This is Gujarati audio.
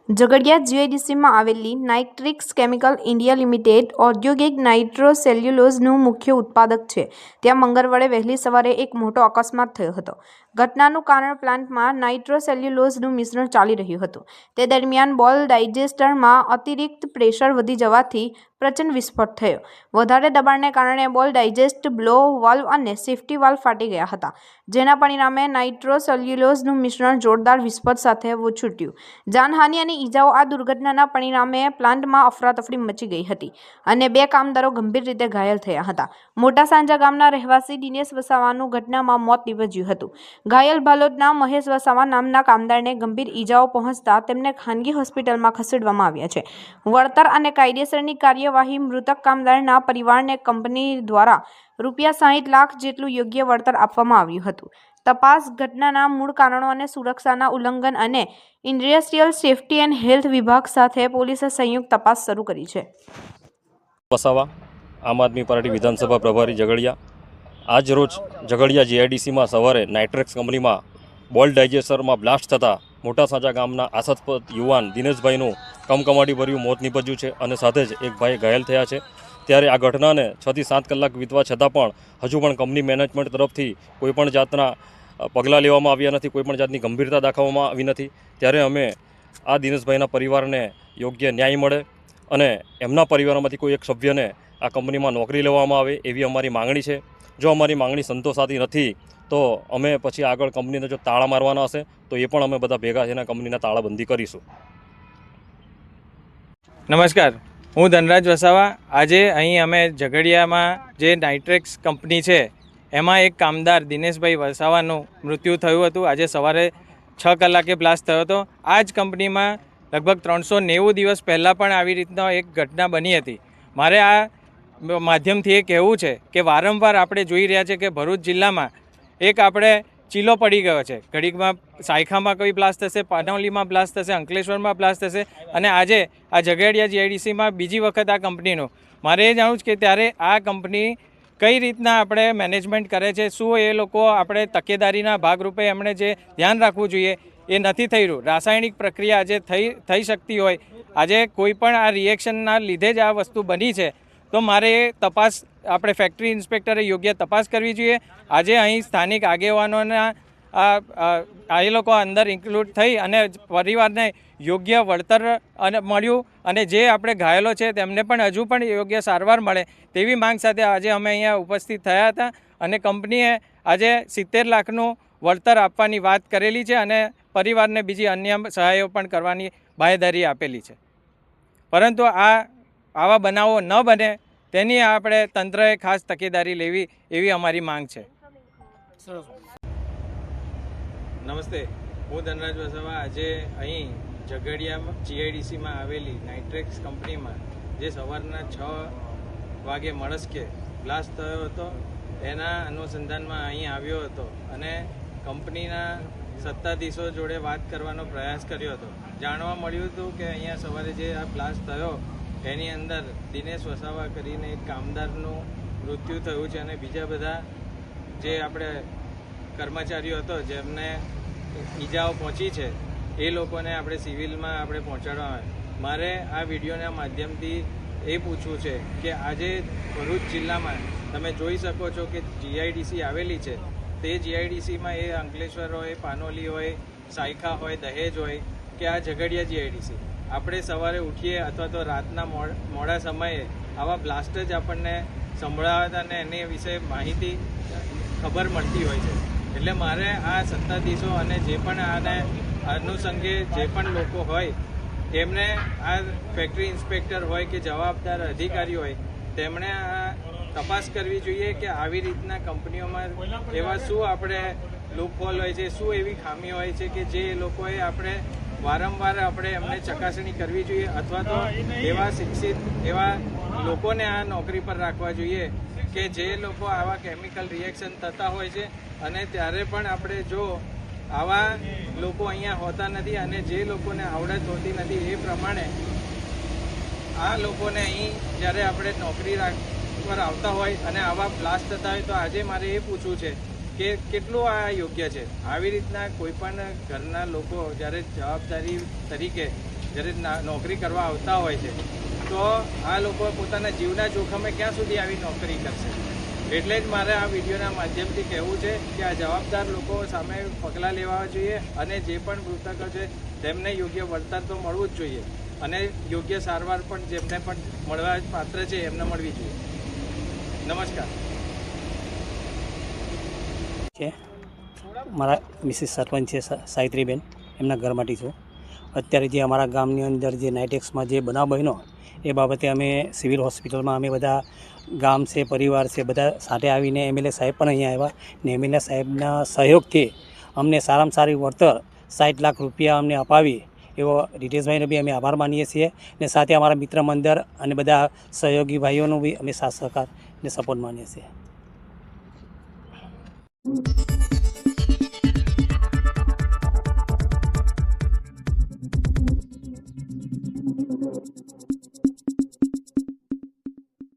ઝઘડિયા જીઆઈડીસીમાં આવેલી નાઇટ્રિક્સ કેમિકલ ઇન્ડિયા લિમિટેડ ઔદ્યોગિક નાઇટ્રોસેલ્યુલોઝનું મુખ્ય ઉત્પાદક છે. ત્યાં મંગળવારે વહેલી સવારે એક મોટો અકસ્માત થયો હતો. ઘટનાનું કારણ પ્લાન્ટમાં નાઇટ્રોસેલ્યુલોઝનું મિશ્રણ ચાલી રહ્યું હતું. તે દરમિયાન બોલ ડાયજેસ્ટરમાં અતિરિક્ત પ્રેશર વધી જવાથી પ્રચંડ વિસ્ફોટ થયો. વધારે દબાણને કારણે બોલ ડાયજેસ્ટ બ્લો વાલ્વ અને સેફ્ટી વાલ્વ ફાટી ગયા હતા, જેના પરિણામે નાઇટ્રોસેલ્યુલોઝનું મિશ્રણ જોરદાર વિસ્ફોટ સાથે છૂટ્યું. જાનહાનિ અને ઈજાઓ આ દુર્ઘટનાના પરિણામે પ્લાન્ટમાં અફરાતફરી મચી ગઈ હતી અને 2 કામદારો ગંભીર રીતે ઘાયલ થયા હતા. મોટા સાંજા ગામના રહેવાસી દિનેશ વસાવાનું ઘટનામાં મોત નીપજ્યું હતું. ઘાયલ ભાલોદના મહેશ વસાવા નામના કામદારને ગંભીર ઈજાઓ પહોંચતા તેમને ખાનગી હોસ્પિટલમાં ખસેડવામાં આવ્યા છે. વળતર અને કાયદેસરની કાર્યવાહી મૃતક કામદારના પરિવારને કંપની દ્વારા ₹60 લાખ જેટલું યોગ્ય વળતર આપવામાં આવ્યું હતું. તપાસ ઘટનાના મૂળ કારણો અને સુરક્ષાના ઉલ્લંઘન અને ઇન્ડસ્ટ્રીયલ સેફ્ટી એન્ડ હેલ્થ વિભાગ સાથે પોલીસે સંયુક્ત તપાસ શરૂ કરી છે. વસાવા, આમ આદમી પાર્ટી વિધાનસભા પ્રભારી ઝઘડિયા. આજ રોજ ઝઘડિયા જીઆઈડીસીમાં સવારે નાઇટ્રેક્સ કંપનીમાં બોલ ડાયજેસ્ટરમાં બ્લાસ્ટ થતાં મોટા સાંજા ગામના આશાસ્પદ યુવાન દિનેશભાઈનું કમકમાટીભર્યું મોત નીપજ્યું છે અને સાથે જ એક ભાઈ ઘાયલ થયા છે. ત્યારે આ ઘટનાને 6 થી 7 કલાક વીતવા છતાં પણ હજુ પણ કંપની મેનેજમેન્ટ તરફથી કોઈપણ જાતના પગલાં લેવામાં આવ્યા નથી, કોઈપણ જાતની ગંભીરતા દાખવવામાં આવી નથી. ત્યારે અમે આ દિનેશભાઈના પરિવારને યોગ્ય ન્યાય મળે અને એમના પરિવારમાંથી કોઈ એક સભ્યને આ કંપનીમાં નોકરી લેવામાં આવે એવી અમારી માંગણી છે. જો અમારી માંગણી સંતોષાતી નથી તો અમે પછી આગળ કંપનીને જો તાળા મારવાના હશે તો એ પણ અમે બધા ભેગા થઈને કંપનીના તાળાબંધી કરીશું. નમસ્કાર, હું ધનરાજ વસાવા. આજે અહીં અમે ઝઘડિયામાં જે નાઇટ્રેક્સ કંપની છે એમાં એક કામદાર દિનેશભાઈ વસાવાનું મૃત્યુ થયું હતું. આજે સવારે 6 કલાકે બ્લાસ્ટ થયો હતો. આ જ કંપનીમાં લગભગ 390 દિવસ પહેલાં પણ આવી રીતના એક ઘટના બની હતી. મારે આ માધ્યમથી એ કહેવું છે કે વારંવાર આપણે જોઈ રહ્યા છે કે ભરૂચ જિલ્લામાં એક આપણે ચીલો પડી ગયો છે. ઘડીકમાં સાયખામાં કોઈ બ્લાસ્ટ થશે, પાનોલીમાં બ્લાસ્ટ થશે, અંકલેશ્વરમાં બ્લાસ્ટ થશે અને આજે આ ઝઘડિયા જીઆઈડીસીમાં બીજી વખત આ કંપનીનું. મારે એ જાણવું છે કે ત્યારે આ કંપની કઈ રીતના આપણે મેનેજમેન્ટ કરે છે, શું એ લોકો આપણે તકેદારીના ભાગરૂપે એમણે જે ધ્યાન રાખવું જોઈએ એ નથી થઈ રહ્યું. રાસાયણિક પ્રક્રિયા આજે થઈ શકતી હોય, આજે કોઈ પણ આ રિએક્શનના લીધે જ આ વસ્તુ બની છે તો મારે એ તપાસ આપણે ફેક્ટરી ઇન્સ્પેક્ટરે યોગ્ય તપાસ કરવી જોઈએ. આજે અહીં સ્થાનિક આગેવાનોના એ લોકો અંદર ઇન્ક્લુડ થઈ અને પરિવારને યોગ્ય વળતર અને મળ્યું અને જે આપણે ઘાયલો છે તેમને પણ હજુ પણ યોગ્ય સારવાર મળે તેવી માંગ સાથે આજે અમે અહીંયા ઉપસ્થિત થયા હતા અને કંપનીએ આજે 70 લાખનું વળતર આપવાની વાત કરેલી છે અને પરિવારને બીજી અન્ય સહાયો પણ કરવાની બાંહેધરી આપેલી છે. પરંતુ આવા બનાવો ન બને તેની આપણે તંત્રએ ખાસ તકેદારી લેવી એવી અમારી માંગ છે. નમસ્તે, હું ધનરાજ વસાવા. આજે અહીં ઝઘડિયા જીઆઈડીસીમાં આવેલી નાઇટ્રેક્સ કંપનીમાં જે સવારના 6 વાગે મળસ્કે બ્લાસ્ટ થયો હતો એના અનુસંધાનમાં અહીં આવ્યો હતો અને કંપનીના સત્તાધીશો જોડે વાત કરવાનો પ્રયાસ કર્યો હતો. જાણવા મળ્યું હતું કે અહીંયા સવારે જે આ બ્લાસ્ટ થયો એની અંદર દિનેશ વસાવા કરીને એક કામદારનું મૃત્યુ થયું છે અને બીજા બધા જે આપણે કર્મચારીઓ હતો જેમને ઈજાઓ પહોંચી છે એ લોકોને આપણે સિવિલમાં આપણે પહોંચાડવા આવે. મારે આ વિડીયોના માધ્યમથી એ પૂછવું છે કે આજે ભરૂચ જિલ્લામાં તમે જોઈ શકો છો કે જીઆઈડીસી આવેલી છે. તે જીઆઈડીસીમાં એ અંકલેશ્વર હોય, પાનોલી હોય, સાયખા હોય, દહેજ હોય કે આ ઝઘડિયા જીઆઈડીસી, આપણે સવારે ઉઠીએ અથવા તો રાતના મોડા સમયે આવા બ્લાસ્ટ જ આપણને સંભળાવતા અને એની વિશે માહિતી ખબર મળતી હોય છે. એટલે મારે આ સત્તાધીશો અને જે પણ આને અનુસંગે જે પણ લોકો હોય એમને આ ફેક્ટરી ઇન્સ્પેક્ટર હોય કે જવાબદાર અધિકારી હોય તેમણે આ તપાસ કરવી જોઈએ કે આવી રીતના કંપનીઓમાં એવા શું આપણે લૂપહોલ હોય છે, શું એવી ખામી હોય છે કે જે લોકોએ આપણે વારંવાર આપણે એમને ચકાસણી કરવી જોઈએ અથવા તો એવા શિક્ષિત એવા લોકોને આ નોકરી પર રાખવા જોઈએ કે જે લોકો આવા કેમિકલ રિએક્શન થતા હોય છે અને ત્યારે પણ આપણે જો આવા લોકો અહીંયા હોતા નથી અને જે લોકોને આવડત હોતી નથી એ પ્રમાણે આ લોકોને અહીં જ્યારે આપણે નોકરી પર આવતા હોય અને આવા બ્લાસ્ટ થતા હોય તો આજે મારે એ પૂછવું છે કે કેટલું આ યોગ્ય છે. આવી રીતના કોઈ પણ ઘરના લોકો જ્યારે જવાબદારી તરીકે જ્યારે નોકરી કરવા આવતા હોય છે તો આ લોકો પોતાના જીવના જોખમે ક્યાં સુધી આવી નોકરી કરશે. એટલે જ મારે આ વિડીયોના માધ્યમથી કહેવું છે કે આ જવાબદાર લોકો સામે પગલાં લેવા જોઈએ અને જે પણ મૃતકો છે તેમને યોગ્ય વળતર તો મળવું જ જોઈએ અને યોગ્ય સારવાર પણ જેમને પણ મળવા પાત્ર છે એમને મળવી જોઈએ. નમસ્કાર. છે મારા મિસિસ સરપંચ છે સાવિત્રીબેન, એમના ઘરમાંથી છું. અત્યારે જે અમારા ગામની અંદર જે નાઇટેક્સમાં જે બનાવ બન્યો એ બાબતે અમે સિવિલ હોસ્પિટલમાં અમે બધા ગામ છે, પરિવાર છે, બધા સાથે આવીને એમએલએ સાહેબ પણ અહીંયા આવ્યા ને એમએલએ સાહેબના સહયોગથી અમને સારામાં સારી વળતર 60 લાખ રૂપિયા અમને અપાવી એવો રીતેશભાઈનો બી અમે આભાર માનીએ છીએ ને સાથે અમારા મિત્ર મંડળ અને બધા સહયોગી ભાઈઓનો બી અમે સાથ સહકાર ને સપોર્ટ માનીએ છીએ.